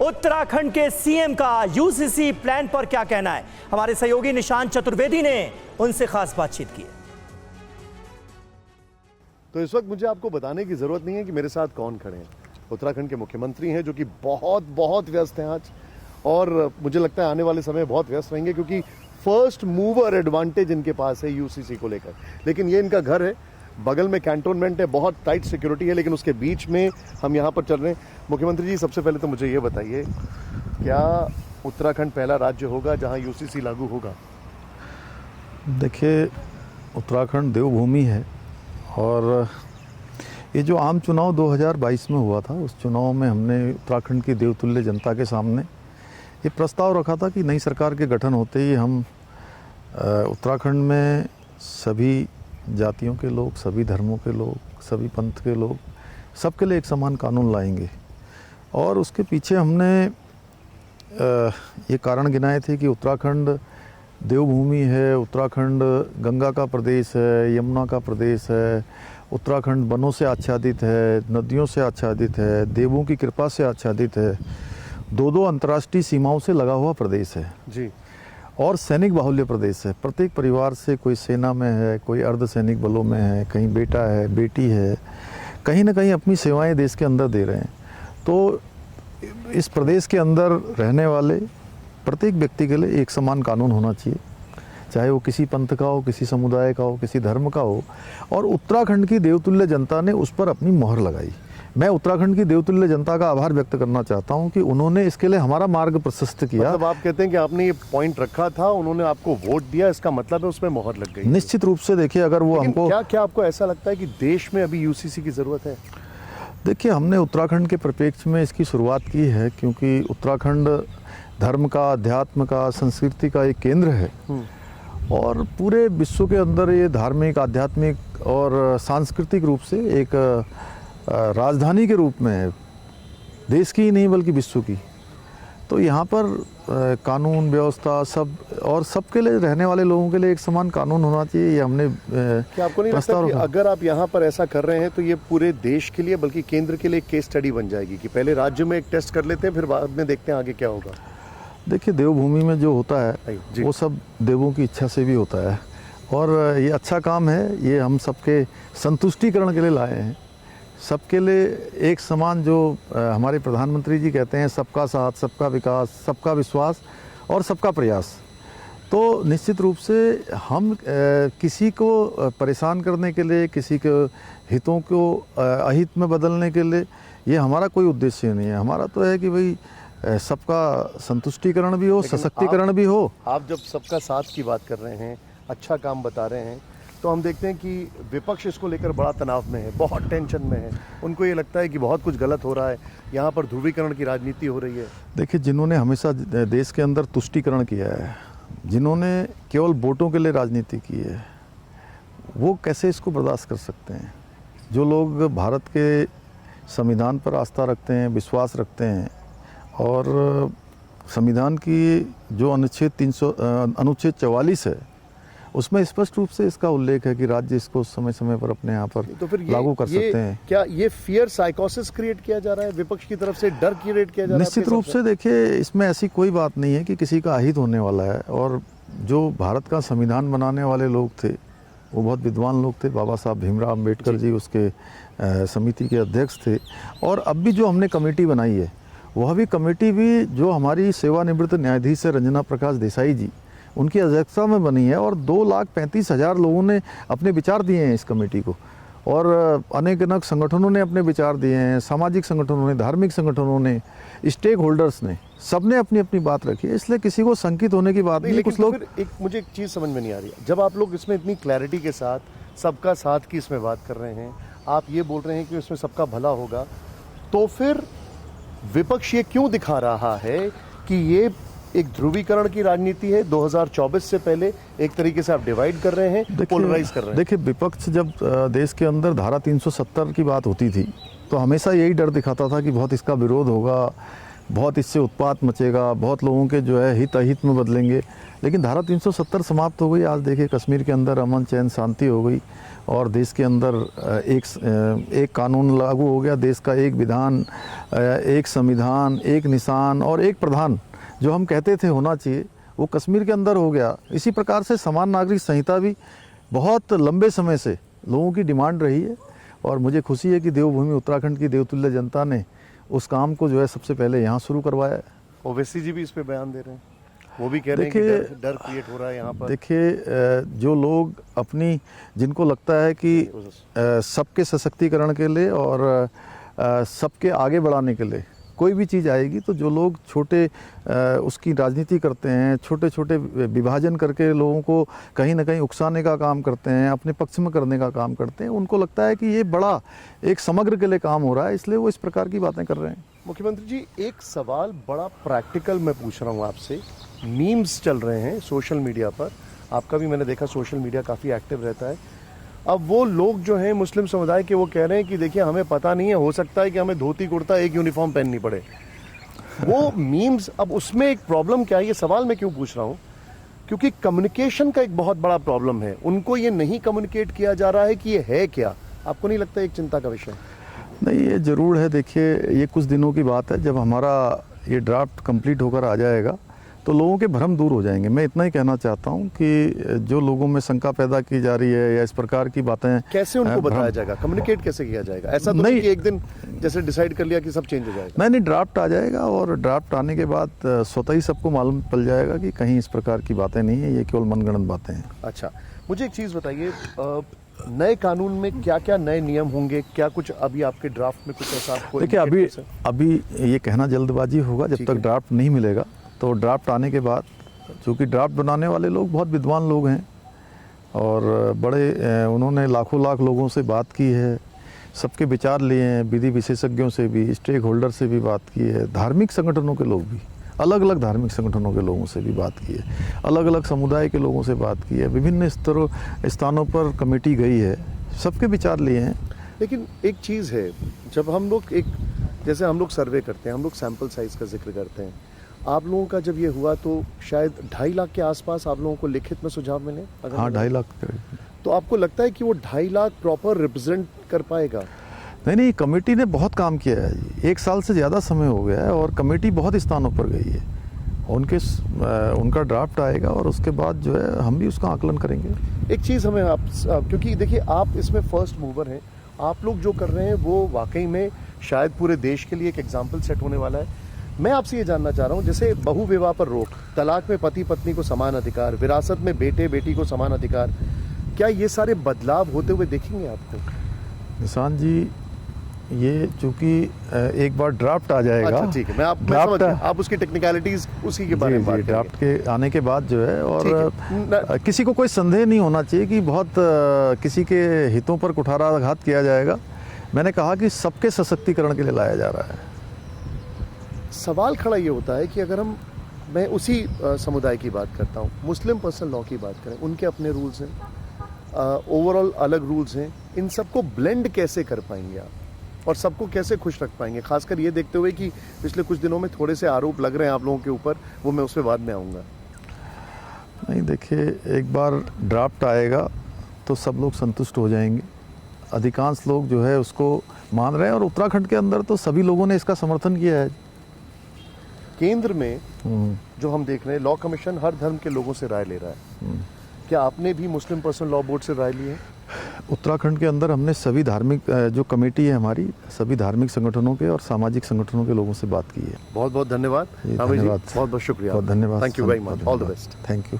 उत्तराखंड के सीएम का UCC plan पर क्या कहना है, हमारे सहयोगी निशांत चतुर्वेदी ने उनसे खास बातचीत की। तो इस वक्त मुझे आपको बताने की जरूरत नहीं है कि मेरे साथ कौन खड़े हैं। उत्तराखंड के मुख्यमंत्री हैं जो कि बहुत व्यस्त हैं आज, और मुझे लगता है आने वाले समय बहुत व्यस्त रहेंगे क्योंकि फर्स्ट मूवर एडवांटेज इनके पास है यूसीसी को लेकर। लेकिन ये इनका घर है, बगल में कैंटोनमेंट है, बहुत टाइट सिक्योरिटी है, लेकिन उसके बीच में हम यहाँ पर चल रहे हैं। मुख्यमंत्री जी, सबसे पहले तो मुझे ये बताइए, क्या उत्तराखंड पहला राज्य होगा जहाँ यूसीसी लागू होगा? देखिए, उत्तराखंड देवभूमि है और ये जो आम चुनाव 2022 में हुआ था, उस चुनाव में हमने उत्तराखंड की देवतुल्य जनता के सामने ये प्रस्ताव रखा था कि नई सरकार के गठन होते ही हम उत्तराखंड में सभी जातियों के लोग, सभी धर्मों के लोग, सभी पंथ के लोग, सबके लिए एक समान कानून लाएंगे। और उसके पीछे हमने ये कारण गिनाए थे कि उत्तराखंड देवभूमि है, उत्तराखंड गंगा का प्रदेश है, यमुना का प्रदेश है, उत्तराखंड वनों से आच्छादित है, नदियों से आच्छादित है, देवों की कृपा से आच्छादित है, दो अंतर्राष्ट्रीय सीमाओं से लगा हुआ प्रदेश है जी, और सैनिक बाहुल्य प्रदेश है। प्रत्येक परिवार से कोई सेना में है, कोई अर्धसैनिक बलों में है, कहीं बेटा है, बेटी है, कहीं ना कहीं अपनी सेवाएं देश के अंदर दे रहे हैं। तो इस प्रदेश के अंदर रहने वाले प्रत्येक व्यक्ति के लिए एक समान कानून होना चाहिए, चाहे वो किसी पंथ का हो, किसी समुदाय का हो, किसी धर्म का हो। और उत्तराखंड की देवतुल्य जनता ने उस पर अपनी मोहर लगाई। मैं उत्तराखंड की देवतुल्य जनता का आभार व्यक्त करना चाहता हूं कि उन्होंने इसके लिए हमारा मार्ग प्रशस्त किया। मतलब आप कहते हैं कि आपने ये पॉइंट रखा था, उन्होंने आपको वोट दिया, इसका मतलब है उसमें मोहर लग गई। निश्चित रूप से देखिए, अगर वो हमको क्या आपको ऐसा लगता है कि देश में अभी यूसीसी की जरूरत है? देखिए, हमने उत्तराखंड के परिप्रेक्ष्य में इसकी शुरुआत की है क्योंकि उत्तराखंड धर्म का, अध्यात्म का, संस्कृति का एक केंद्र है और पूरे विश्व के अंदर ये धार्मिक, आध्यात्मिक और सांस्कृतिक रूप से एक राजधानी के रूप में है, देश की ही नहीं बल्कि विश्व की। तो यहाँ पर कानून व्यवस्था सब और सबके लिए, रहने वाले लोगों के लिए एक समान कानून होना चाहिए। ये हमने क्या आपको नहीं लगता कि अगर आप यहाँ पर ऐसा कर रहे हैं तो ये पूरे देश के लिए बल्कि केंद्र के लिए एक केस स्टडी बन जाएगी कि पहले राज्य में एक टेस्ट कर लेते हैं, फिर बाद में देखते हैं आगे क्या होगा? देखिए, देवभूमि में जो होता है वो सब देवों की इच्छा से भी होता है और ये अच्छा काम है। ये हम सबके संतुष्टिकरण के लिए लाए हैं, सबके लिए एक समान, जो हमारे प्रधानमंत्री जी कहते हैं, सबका साथ, सबका विकास, सबका विश्वास और सबका प्रयास। तो निश्चित रूप से हम किसी को परेशान करने के लिए, किसी के हितों को अहित में बदलने के लिए ये हमारा कोई उद्देश्य नहीं है। हमारा तो है कि भाई सबका संतुष्टिकरण भी हो, सशक्तिकरण भी हो। आप जब सबका साथ की बात कर रहे हैं, अच्छा काम बता रहे हैं, तो हम देखते हैं कि विपक्ष इसको लेकर बड़ा तनाव में है, बहुत टेंशन में है। उनको ये लगता है कि बहुत कुछ गलत हो रहा है, यहाँ पर ध्रुवीकरण की राजनीति हो रही है। देखिए, जिन्होंने हमेशा देश के अंदर तुष्टीकरण किया है, जिन्होंने केवल वोटों के लिए राजनीति की है, वो कैसे इसको बर्दाश्त कर सकते हैं? जो लोग भारत के संविधान पर आस्था रखते हैं, विश्वास रखते हैं और संविधान की जो अनुच्छेद 44 है उसमें स्पष्ट रूप से इसका उल्लेख है कि राज्य इसको समय समय पर अपने यहाँ पर तो फिर लागू कर सकते हैं। क्या ये फियर साइकोसिस क्रिएट किया जा रहा है विपक्ष की तरफ से, डर क्रिएट किया जा रहा है? निश्चित रूप से देखिए, इसमें ऐसी कोई बात नहीं है कि किसी का अहित होने वाला है। और जो भारत का संविधान बनाने वाले लोग थे वो बहुत विद्वान लोग थे। बाबा साहब भीमराव अम्बेडकर जी उसके समिति के अध्यक्ष थे। और अब भी जो हमने कमेटी बनाई है, वह भी कमेटी भी जो हमारी सेवानिवृत्त न्यायाधीश है रंजना प्रकाश देसाई जी, उनकी अध्यक्षता में बनी है और 2,35,000 लोगों ने अपने विचार दिए हैं इस कमेटी को। और अनेक संगठनों ने अपने विचार दिए हैं, सामाजिक संगठनों ने, धार्मिक संगठनों ने, स्टेक होल्डर्स ने, सबने अपनी अपनी बात रखी है। इसलिए किसी को संकित होने की बात नहीं। कुछ लोग, मुझे एक चीज़ समझ में नहीं आ रही है, जब आप लोग इसमें इतनी क्लैरिटी के साथ सबका साथ की इसमें बात कर रहे हैं, आप ये बोल रहे हैं कि इसमें सबका भला होगा, तो फिर विपक्ष ये क्यों दिखा रहा है कि ये एक ध्रुवीकरण की राजनीति है? 2024 से पहले एक तरीके से आप डिवाइड कर रहे हैं, पोलराइज कर रहे हैं। देखिए, विपक्ष जब देश के अंदर धारा 370 की बात होती थी तो हमेशा यही डर दिखाता था कि बहुत इसका विरोध होगा, बहुत इससे उत्पात मचेगा, बहुत लोगों के जो है हित अहित में बदलेंगे। लेकिन धारा 370 समाप्त हो गई। आज देखिए कश्मीर के अंदर अमन चैन शांति हो गई और देश के अंदर एक कानून लागू हो गया, देश का एक विधान, एक संविधान, एक निशान और एक प्रधान जो हम कहते थे होना चाहिए वो कश्मीर के अंदर हो गया। इसी प्रकार से समान नागरिक संहिता भी बहुत लंबे समय से लोगों की डिमांड रही है और मुझे खुशी है कि देवभूमि उत्तराखंड की देवतुल्य जनता ने उस काम को जो है सबसे पहले यहाँ शुरू करवाया है। ओवैसी जी भी इस पे बयान दे रहे हैं, वो भी कह रहे हैं कि डर क्रिएट हो रहा है यहाँ पर। देखिए जो लोग अपनी, जिनको लगता है कि सबके सशक्तिकरण के लिए और सबके आगे बढ़ाने के लिए कोई भी चीज़ आएगी, तो जो लोग छोटे उसकी राजनीति करते हैं, छोटे छोटे विभाजन करके लोगों को कहीं ना कहीं उकसाने का काम करते हैं, अपने पक्ष में करने का काम करते हैं, उनको लगता है कि ये बड़ा एक समग्र के लिए काम हो रहा है, इसलिए वो इस प्रकार की बातें कर रहे हैं। मुख्यमंत्री जी, एक सवाल बड़ा प्रैक्टिकल मैं पूछ रहा हूँ आपसे। मीम्स चल रहे हैं सोशल मीडिया पर, आपका भी मैंने देखा सोशल मीडिया काफ़ी एक्टिव रहता है। अब वो लोग जो हैं मुस्लिम समुदाय के, वो कह रहे हैं कि देखिए हमें पता नहीं है, हो सकता है कि हमें धोती कुर्ता एक यूनिफॉर्म पहननी पड़े। वो मीम्स, अब उसमें एक प्रॉब्लम क्या है, ये सवाल मैं क्यों पूछ रहा हूँ, क्योंकि कम्युनिकेशन का एक बहुत बड़ा प्रॉब्लम है। उनको ये नहीं कम्युनिकेट किया जा रहा है कि ये है क्या। आपको नहीं लगता एक चिंता का विषय? नहीं, ये ज़रूर है। देखिए ये कुछ दिनों की बात है, जब हमारा ये ड्राफ्ट कंप्लीट होकर आ जाएगा तो लोगों के भ्रम दूर हो जाएंगे। मैं इतना ही कहना चाहता हूँ कि जो लोगों में शंका पैदा की जा रही है या इस प्रकार की बातें, कैसे उनको बताया जाएगा, कम्युनिकेट कैसे किया जाएगा? ऐसा तो नहीं कि एक दिन जैसे डिसाइड कर लिया कि सब चेंज हो जाएगा। नहीं, ड्राफ्ट आ जाएगा और ड्राफ्ट आने के बाद स्वतः ही सबको मालूम पड़ जाएगा कि कहीं इस प्रकार की बातें नहीं है, ये केवल मनगढ़ंत बातें हैं। अच्छा, मुझे एक चीज़ बताइए, नए कानून में क्या क्या नए नियम होंगे? क्या कुछ अभी आपके ड्राफ्ट में कुछ ऐसा आपको? देखिए अभी ये कहना जल्दबाजी होगा, जब तक ड्राफ्ट नहीं मिलेगा। तो ड्राफ्ट आने के बाद, चूँकि ड्राफ्ट बनाने वाले लोग बहुत विद्वान लोग हैं और बड़े उन्होंने लाखों लाख लोगों से बात की है, सबके विचार लिए हैं, विधि विशेषज्ञों से भी, स्टेक होल्डर से भी बात की है, धार्मिक संगठनों के लोग भी, अलग अलग धार्मिक संगठनों के लोगों से भी बात की है, अलग अलग समुदाय के लोगों से बात की है, विभिन्न स्थानों पर कमेटी गई है, सबके विचार लिए हैं। लेकिन एक चीज़ है, जब हम लोग जैसे हम लोग सर्वे करते हैं, हम लोग सैंपल साइज का जिक्र करते हैं, आप लोगों का जब ये हुआ तो शायद 2.5 लाख के आसपास आप लोगों को लिखित में सुझाव मिले? हाँ, 2.5 लाख। तो आपको लगता है कि वो 2.5 लाख प्रॉपर रिप्रेजेंट कर पाएगा? नहीं, कमेटी ने बहुत काम किया है जी, 1 साल से ज़्यादा समय हो गया है और कमेटी बहुत स्थानों पर गई है। उनका ड्राफ्ट आएगा और उसके बाद जो है हम भी उसका आकलन करेंगे। एक चीज़ हमें क्योंकि देखिए आप इसमें फर्स्ट मूवर हैं, आप लोग जो कर रहे हैं वो वाकई में शायद पूरे देश के लिए एक एग्जाम्पल सेट होने वाला है। मैं आपसे ये जानना चाह रहा हूँ, जैसे बहु विवाह पर रोक, तलाक में पति पत्नी को समान अधिकार, विरासत में बेटे बेटी को समान अधिकार, क्या ये सारे बदलाव होते हुए देखेंगे आपको? निशान जी, ये चूंकि एक बार ड्राफ्ट आ जाएगा। अच्छा, ठीक है, मैं समझ गया। आप उसकी टेक्निकलिटीज उसी के बारे में बात करेंगे। ड्राफ्ट के आने के बाद जो है, और किसी को कोई संदेह नहीं होना चाहिए कि बहुत किसी के हितों पर कुठाराघात किया जाएगा। मैंने कहा कि सबके सशक्तिकरण के लिए लाया जा रहा है। सवाल खड़ा ये होता है कि अगर मैं उसी समुदाय की बात करता हूँ, मुस्लिम पर्सनल लॉ की बात करें, उनके अपने रूल्स हैं, ओवरऑल अलग रूल्स हैं, इन सबको ब्लेंड कैसे कर पाएंगे आप और सबको कैसे खुश रख पाएंगे? खासकर ये देखते हुए कि पिछले कुछ दिनों में थोड़े से आरोप लग रहे हैं आप लोगों के ऊपर, वो मैं उस पर बाद में आऊँगा। नहीं, देखिए एक बार ड्राफ्ट आएगा तो सब लोग संतुष्ट हो जाएंगे। अधिकांश लोग जो है उसको मान रहे हैं और उत्तराखंड के अंदर तो सभी लोगों ने इसका समर्थन किया है। केंद्र में जो हम देख रहे हैं, लॉ कमीशन हर धर्म के लोगों से राय ले रहा है, क्या आपने भी मुस्लिम पर्सनल लॉ बोर्ड से राय ली है? उत्तराखंड के अंदर हमने सभी धार्मिक जो कमेटी है हमारी, सभी धार्मिक संगठनों के और सामाजिक संगठनों के लोगों से बात की है। बहुत बहुत धन्यवाद। धन्यवाद, बहुत बहुत शुक्रिया, बहुत धन्यवाद। Thank you very much, all the best. Thank you.